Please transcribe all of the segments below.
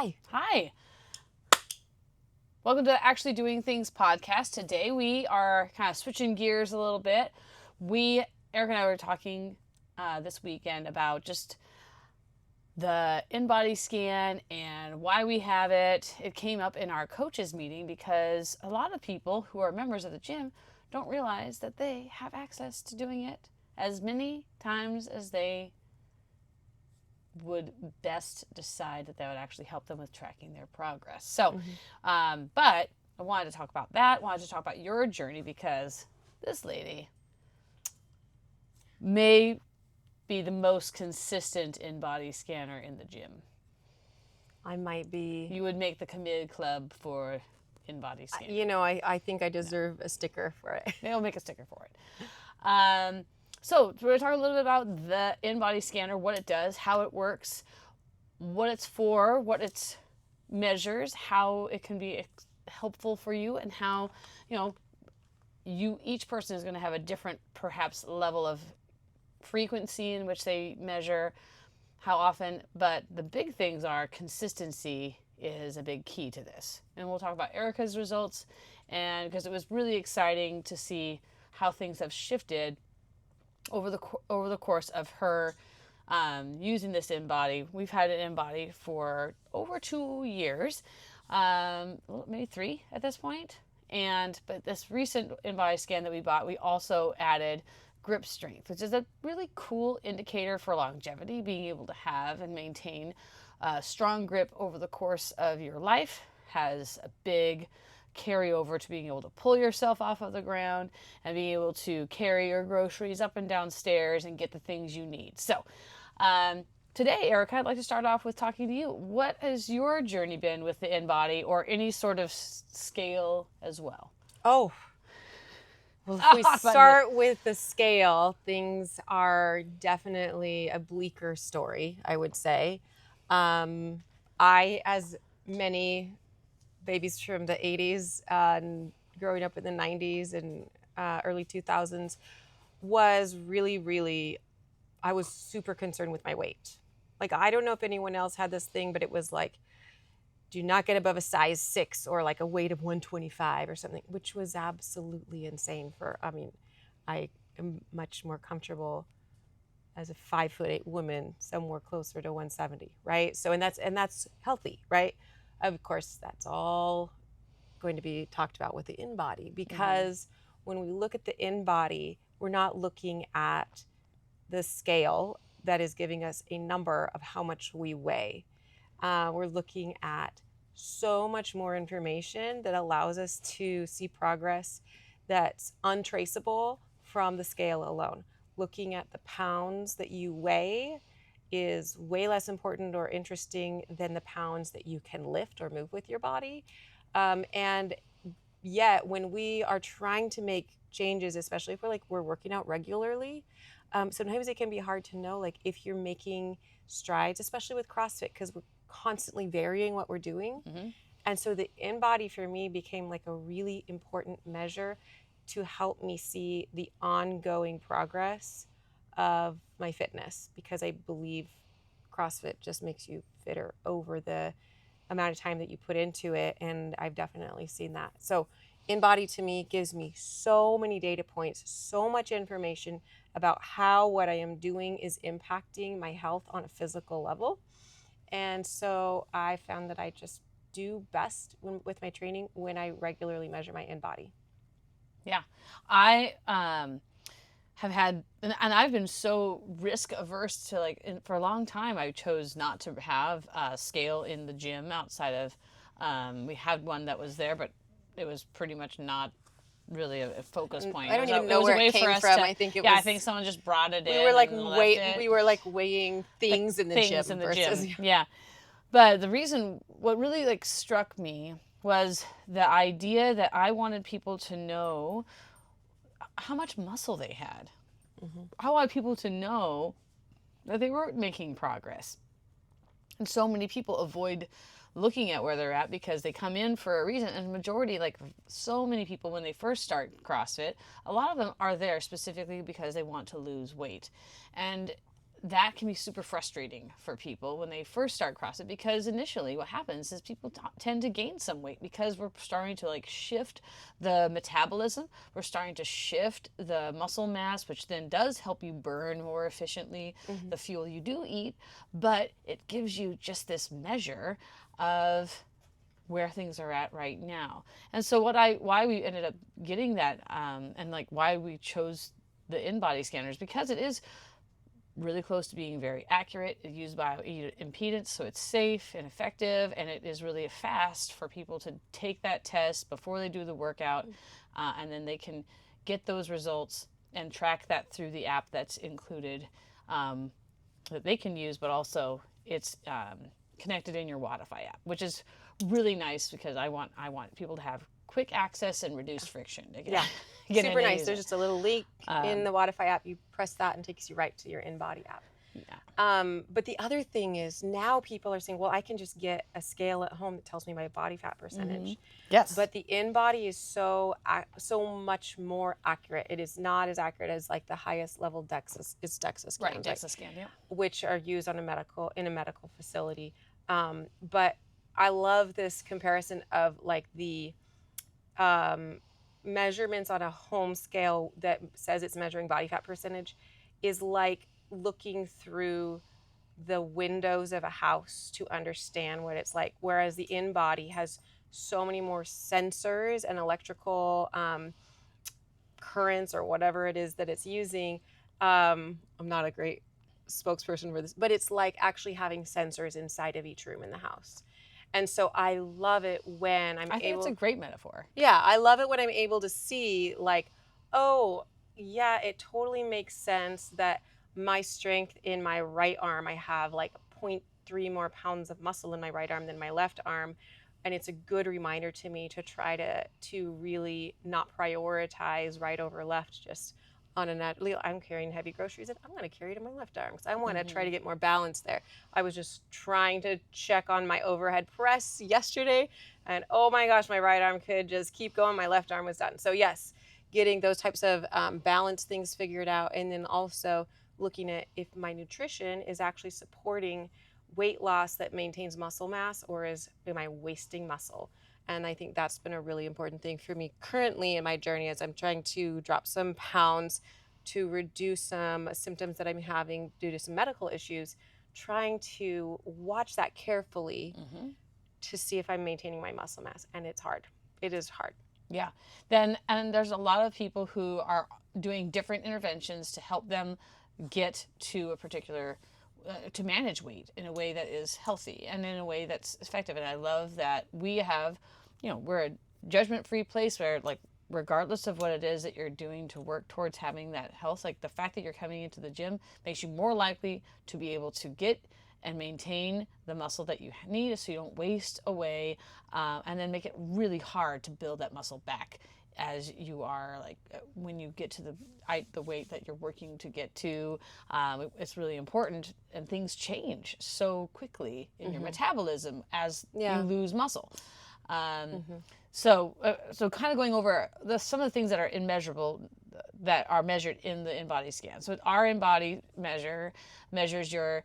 Hi. Hi. Welcome to Actually Doing Things podcast. Today we are kind of switching gears a little bit. Erika and I were talking this weekend about just the InBody scan and why we have it. It came up in our coaches meeting because a lot of people who are members of the gym don't realize that they have access to doing it as many times as they would best decide that would actually help them with tracking their progress. So, but I wanted to talk about that. I wanted to talk about your journey because this lady may be the most consistent InBody scanner in the gym. I might be. You would make the committed club for InBody scanning. You know, I think I deserve a sticker for it. They'll make a sticker for it. So we're going to talk a little bit about the InBody scanner, what it does, how it works, what it's for, what it measures, how it can be helpful for you, and how, each person is going to have a different, perhaps, level of frequency in which they measure, how often. But the big things are consistency is a big key to this. And we'll talk about Erika's results, and because it was really exciting to see how things have shifted over the course of her using this InBody. We've had an InBody for over 2 years, maybe 3 at this point. But this recent InBody scan that we bought, we also added grip strength, which is a really cool indicator for longevity, being able to have and maintain a strong grip over the course of your life has a big carry over to being able to pull yourself off of the ground and being able to carry your groceries up and down stairs and get the things you need. So today, Erika, I'd like to start off with talking to you. What has your journey been with the InBody or any sort of scale as well? Oh, well, if we start with the scale, things are definitely a bleaker story, I would say. I, as many babies from the 80s and growing up in the 90s and early 2000s, was really, I was super concerned with my weight. Like, I don't know if anyone else had this thing, but it was like, do not get above a size 6 or like a weight of 125 or something, which was absolutely insane I am much more comfortable as a 5'8" woman, somewhere closer to 170, right? So, and that's healthy, right? Of course, that's all going to be talked about with the InBody, because when we look at the InBody, we're not looking at the scale that is giving us a number of how much we weigh. We're looking at so much more information that allows us to see progress that's untraceable from the scale alone. Looking at the pounds that you weigh is way less important or interesting than the pounds that you can lift or move with your body. And yet, when we are trying to make changes, especially if we're working out regularly, sometimes it can be hard to know if you're making strides, especially with CrossFit, because we're constantly varying what we're doing. And so the InBody for me became a really important measure to help me see the ongoing progress of my fitness, because I believe CrossFit just makes you fitter over the amount of time that you put into it, and I've definitely seen that. So InBody to me gives me so many data points, so much information about how what I am doing is impacting my health on a physical level. And so I found that I just do best with my training when I regularly measure my InBody. Yeah, I have had, and I've been so risk averse to for a long time. I chose not to have a scale in the gym outside of, we had one that was there, but it was pretty much not really a focus point. I don't even know where it came from. I think it was. Yeah, I think someone just brought it in. We were weighing things in the gym. Yeah, but what really struck me was the idea that I wanted people to know how much muscle they had. I wanted people to know that they weren't making progress. And so many people avoid looking at where they're at because they come in for a reason. And the majority, so many people when they first start CrossFit, a lot of them are there specifically because they want to lose weight. And that can be super frustrating for people when they first start CrossFit, because initially what happens is people tend to gain some weight because we're starting to like shift the metabolism. We're starting to shift the muscle mass, which then does help you burn more efficiently the fuel you do eat. But it gives you just this measure of where things are at right now. And so why we ended up getting that, and like why we chose the InBody scanners, because it is really close to being very accurate. It uses bioimpedance, so it's safe and effective, and it is really fast for people to take that test before they do the workout, and then they can get those results and track that through the app that's included, that they can use, but also it's connected in your Wodify app, which is really nice because I want people to have quick access and reduced friction. Yeah, super nice. There's just a little link in the Wodify app. You press that and it takes you right to your InBody app. Yeah. But the other thing is now people are saying, well, I can just get a scale at home that tells me my body fat percentage. Yes. But the InBody is so much more accurate. It is not as accurate as like the highest level DEXA scans, right, DEXA scan, yeah, which are used in a medical facility. But I love this comparison of like the measurements on a home scale that says it's measuring body fat percentage is like looking through the windows of a house to understand what it's like, whereas the InBody has so many more sensors and electrical currents or whatever it is that it's using. I'm not a great spokesperson for this, but it's like actually having sensors inside of each room in the house. And so I love it when I think it's a great metaphor. Yeah, I love it when I'm able to see like, oh, yeah, it totally makes sense that my strength in my right arm, I have like 0.3 more pounds of muscle in my right arm than my left arm. And it's a good reminder to me to try to really not prioritize right over left, just on a natural. I'm carrying heavy groceries and I'm going to carry it in my left arm because I want to try to get more balance there. I was just trying to check on my overhead press yesterday and oh my gosh, my right arm could just keep going. My left arm was done. So yes, getting those types of balance things figured out, and then also looking at if my nutrition is actually supporting weight loss that maintains muscle mass, or am I wasting muscle? And I think that's been a really important thing for me currently in my journey as I'm trying to drop some pounds to reduce some symptoms that I'm having due to some medical issues, trying to watch that carefully to see if I'm maintaining my muscle mass. And it's hard. It is hard. Yeah. And there's a lot of people who are doing different interventions to help them get to a particular to manage weight in a way that is healthy and in a way that's effective. And I love that we have, we're a judgment-free place where, like, regardless of what it is that you're doing to work towards having that health, like the fact that you're coming into the gym makes you more likely to be able to get and maintain the muscle that you need so you don't waste away, and then make it really hard to build that muscle back as you are, like, when you get to the weight that you're working to get to. It's really important, and things change so quickly in your metabolism as you lose muscle. So kind of going over some of the things that are immeasurable, that are measured in the InBody scan. So our InBody measures your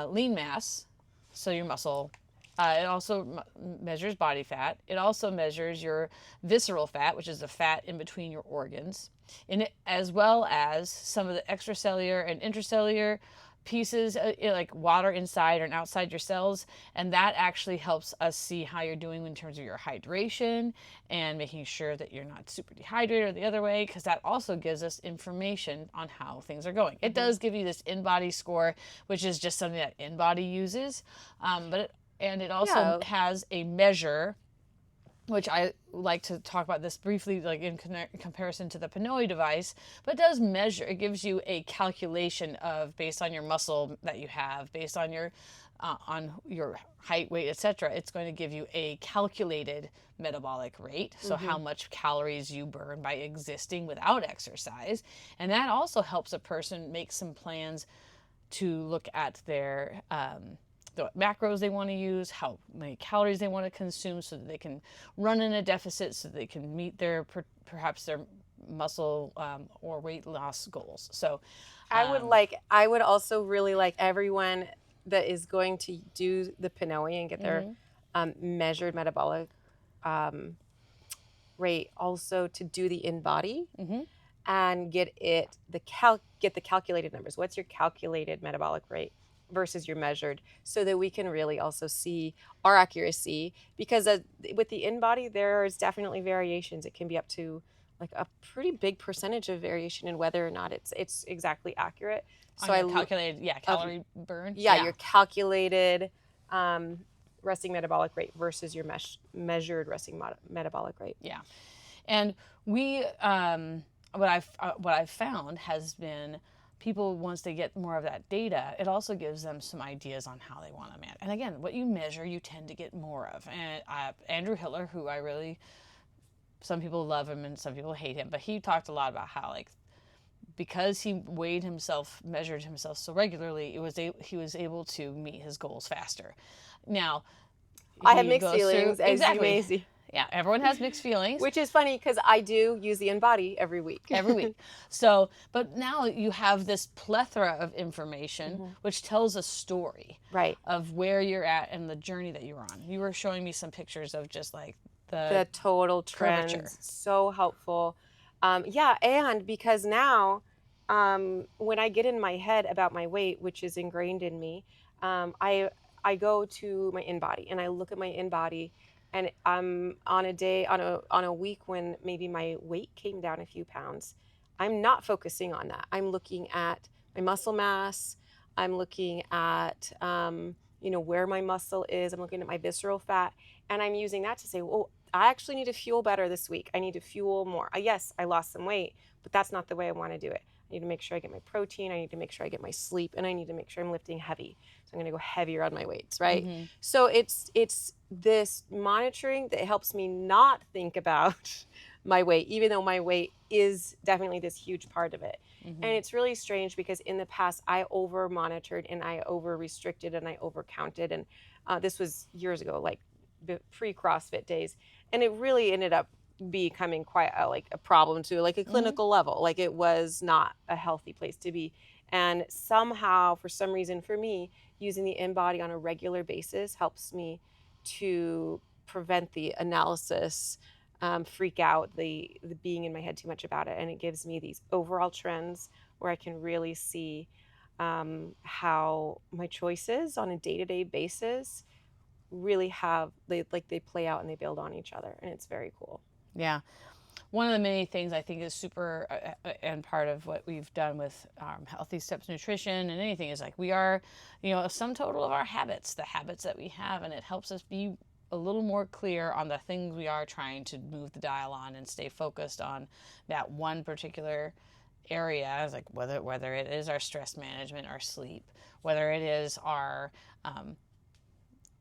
lean mass, so your muscle. It also measures body fat. It also measures your visceral fat, which is the fat in between your organs, as well as some of the extracellular and intracellular pieces, like water inside and outside your cells. And that actually helps us see how you're doing in terms of your hydration and making sure that you're not super dehydrated or the other way, because that also gives us information on how things are going. It does give you this InBody score, which is just something that InBody uses, and it also has a measure, which I like to talk about this briefly, like in comparison to the Pinoy device, but it does measure. It gives you a calculation of, based on your muscle that you have, based on your height, weight, etc. It's going to give you a calculated metabolic rate, so how much calories you burn by existing without exercise, and that also helps a person make some plans to look at their the macros they want to use, how many calories they want to consume, so that they can run in a deficit, so they can meet perhaps their muscle or weight loss goals. So I would also really like everyone that is going to do the Pinoy and get their measured metabolic rate also to do the InBody and get the calculated numbers. What's your calculated metabolic rate versus your measured, so that we can really also see our accuracy, because with the InBody there's definitely variations. It can be up to like a pretty big percentage of variation in whether or not it's exactly accurate. So I calculated calorie burn. Your calculated resting metabolic rate versus your measured resting metabolic rate. Yeah. And we what I've found has been, people, once they get more of that data, it also gives them some ideas on how they want to manage. And again, what you measure, you tend to get more of. And Andrew Hitler, who I really, some people love him and some people hate him, but he talked a lot about how, like, because he weighed himself, measured himself so regularly, he was able to meet his goals faster. Now, I have mixed feelings, as you may see. Yeah, everyone has mixed feelings. Which is funny because I do use the InBody every week. So, but now you have this plethora of information, which tells a story of where you're at and the journey that you're on. You were showing me some pictures of just like the total trends. So helpful. And because now when I get in my head about my weight, which is ingrained in me, I go to my InBody and I look at my InBody, and I'm on a week when maybe my weight came down a few pounds. I'm not focusing on that. I'm looking at my muscle mass. I'm looking at where my muscle is. I'm looking at my visceral fat, and I'm using that to say, well, I actually need to fuel better this week. I need to fuel more. Yes, I lost some weight, but that's not the way I want to do it. I need to make sure I get my protein. I need to make sure I get my sleep, and I need to make sure I'm lifting heavy. So I'm going to go heavier on my weights, right? So it's this monitoring that helps me not think about my weight, even though my weight is definitely this huge part of it. And it's really strange because in the past I over monitored and I over restricted and I over counted, and this was years ago, like pre-CrossFit days, and it really ended up becoming quite a problem to like a clinical level. Like, it was not a healthy place to be. And somehow, for some reason, for me, using the InBody on a regular basis helps me to prevent the analysis freak out, the being in my head too much about it. And it gives me these overall trends where I can really see how my choices on a day-to-day basis really they play out and they build on each other. And it's very cool. Yeah. One of the many things I think is super, and part of what we've done with Healthy Steps Nutrition and anything, is like, we are, a sum total of our habits, the habits that we have, and it helps us be a little more clear on the things we are trying to move the dial on and stay focused on that one particular area, like whether it is our stress management, our sleep, whether it is our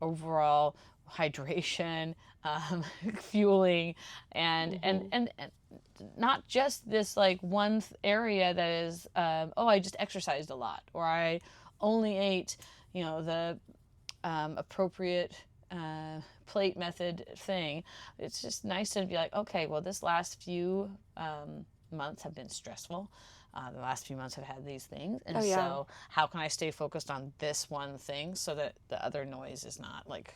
overall hydration, fueling, and not just this like one area that is, I just exercised a lot, or I only ate, the appropriate plate method thing. It's just nice to be like, okay, well, this last few months have been stressful. The last few months have had these things. And so how can I stay focused on this one thing so that the other noise is not like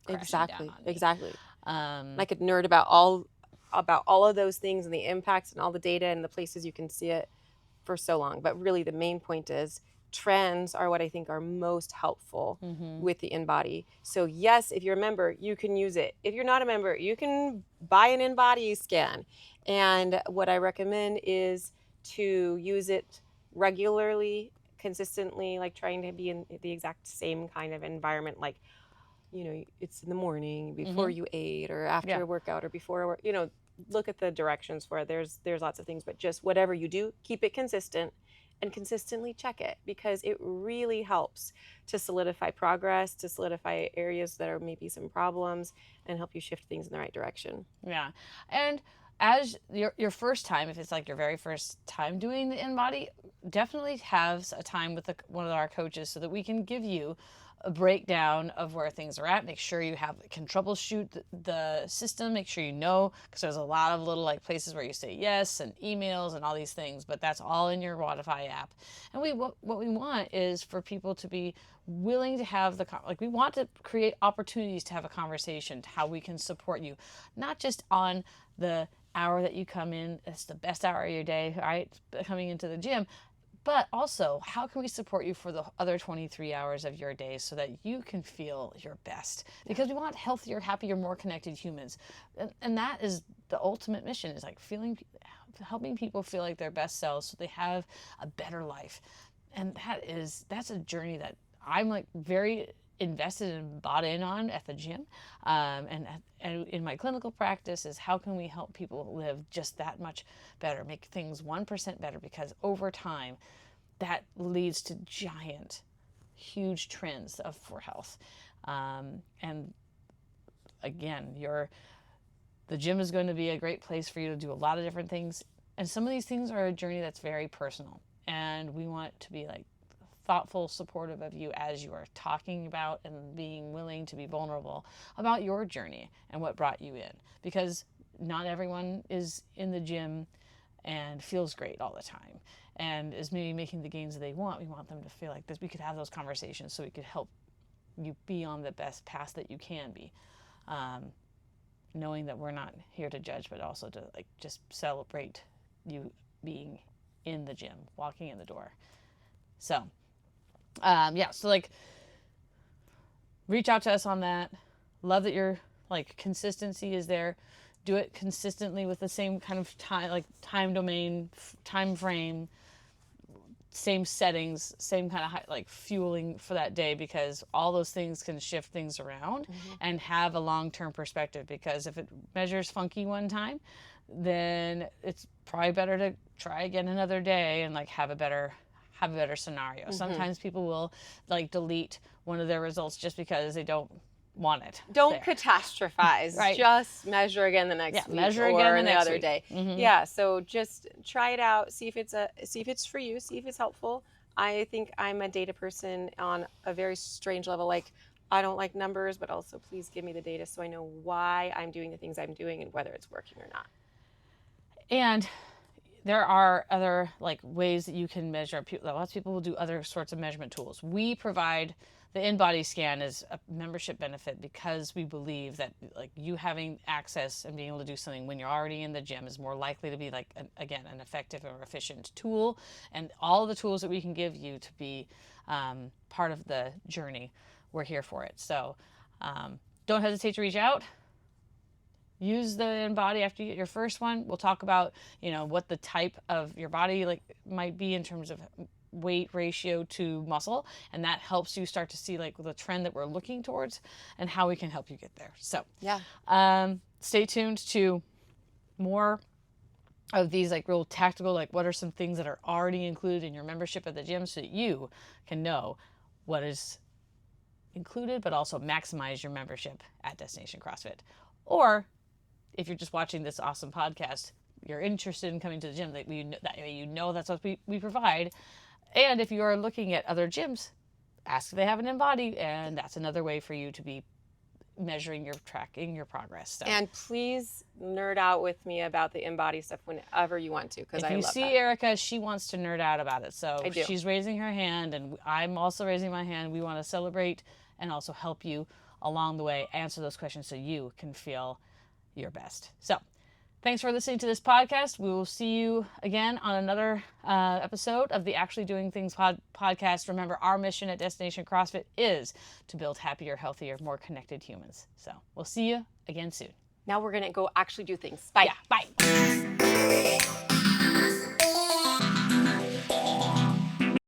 crashing down on me? Exactly. I could nerd about all of those things and the impacts and all the data and the places you can see it for so long. But really the main point is trends are what I think are most helpful with the InBody. So yes, if you're a member, you can use it. If you're not a member, you can buy an InBody scan. And what I recommend is to use it regularly, consistently, like trying to be in the exact same kind of environment, like, it's in the morning before you ate, or after a workout, or before work, look at the directions for it. There's lots of things, but just whatever you do, keep it consistent and consistently check it, because it really helps to solidify progress, to solidify areas that are maybe some problems, and help you shift things in the right direction. Yeah. And as your first time, if it's like your very first time doing the InBody, definitely have a time with one of our coaches so that we can give you a breakdown of where things are at. Make sure you can troubleshoot the system. Make sure you know, because there's a lot of little like places where you say yes and emails and all these things, but that's all in your Wodify app. And what we want is for people to be willing to have we want to create opportunities to have a conversation to how we can support you, not just on the hour that you come in. It's the best hour of your day, right? Coming into the gym. But also, how can we support you for the other 23 hours of your day so that you can feel your best? Because we want healthier, happier, more connected humans. And that is the ultimate mission, is like helping people feel like their best selves so they have a better life. And that's a journey that I'm like very invested and bought in on at the gym, and in my clinical practice, is how can we help people live just that much better, make things 1% better, because over time that leads to giant, huge trends for health. And again, the gym is going to be a great place for you to do a lot of different things, and some of these things are a journey that's very personal, and we want to be like thoughtful, supportive of you as you are talking about and being willing to be vulnerable about your journey and what brought you in, because not everyone is in the gym and feels great all the time and is maybe making the gains that they want. We want them to feel like this. We could have those conversations so we could help you be on the best path that you can be, knowing that we're not here to judge, but also to like just celebrate you being in the gym, walking in the door. So so like reach out to us on that. Love that your like consistency is there. Do it consistently with the same kind of time domain, time frame, same settings, same kind of like fueling for that day, because all those things can shift things around and have a long-term perspective. Because if it measures funky one time, then it's probably better to try again another day and like have a better scenario. Sometimes people will like delete one of their results just because they don't want it. Don't catastrophize. Right. Just measure again the next week measure or again the the next other week. day. Yeah, so just try it out, see if it's for you, see if it's helpful. I think I'm a data person on a very strange level. Like, I don't like numbers, but also please give me the data so I know why I'm doing the things I'm doing and whether it's working or not. And there are other like ways that you can measure. Lots of people will do other sorts of measurement tools. We provide the InBody scan as a membership benefit because we believe that like you having access and being able to do something when you're already in the gym is more likely to be like an effective or efficient tool. And all the tools that we can give you to be part of the journey, we're here for it. So don't hesitate to reach out. Use the InBody after you get your first one. We'll talk about, what the type of your body like might be in terms of weight ratio to muscle, and that helps you start to see like the trend that we're looking towards and how we can help you get there. So stay tuned to more of these like real tactical, like what are some things that are already included in your membership at the gym so that you can know what is included, but also maximize your membership at Destination CrossFit. Or if you're just watching this awesome podcast, you're interested in coming to the gym, that that's what we provide. And if you are looking at other gyms, ask if they have an InBody, and that's another way for you to be measuring tracking your progress. So. And please nerd out with me about the InBody stuff whenever you want to, because I love that. If you see Erika, she wants to nerd out about it. So she's raising her hand, and I'm also raising my hand. We want to celebrate and also help you along the way, answer those questions so you can feel your best. So thanks for listening to this podcast. We will see you again on another episode of the Actually Doing Things podcast. Remember, our mission at Destination CrossFit is to build happier, healthier, more connected humans. So we'll see you again soon. Now we're going to go actually do things. Bye. Yeah, bye.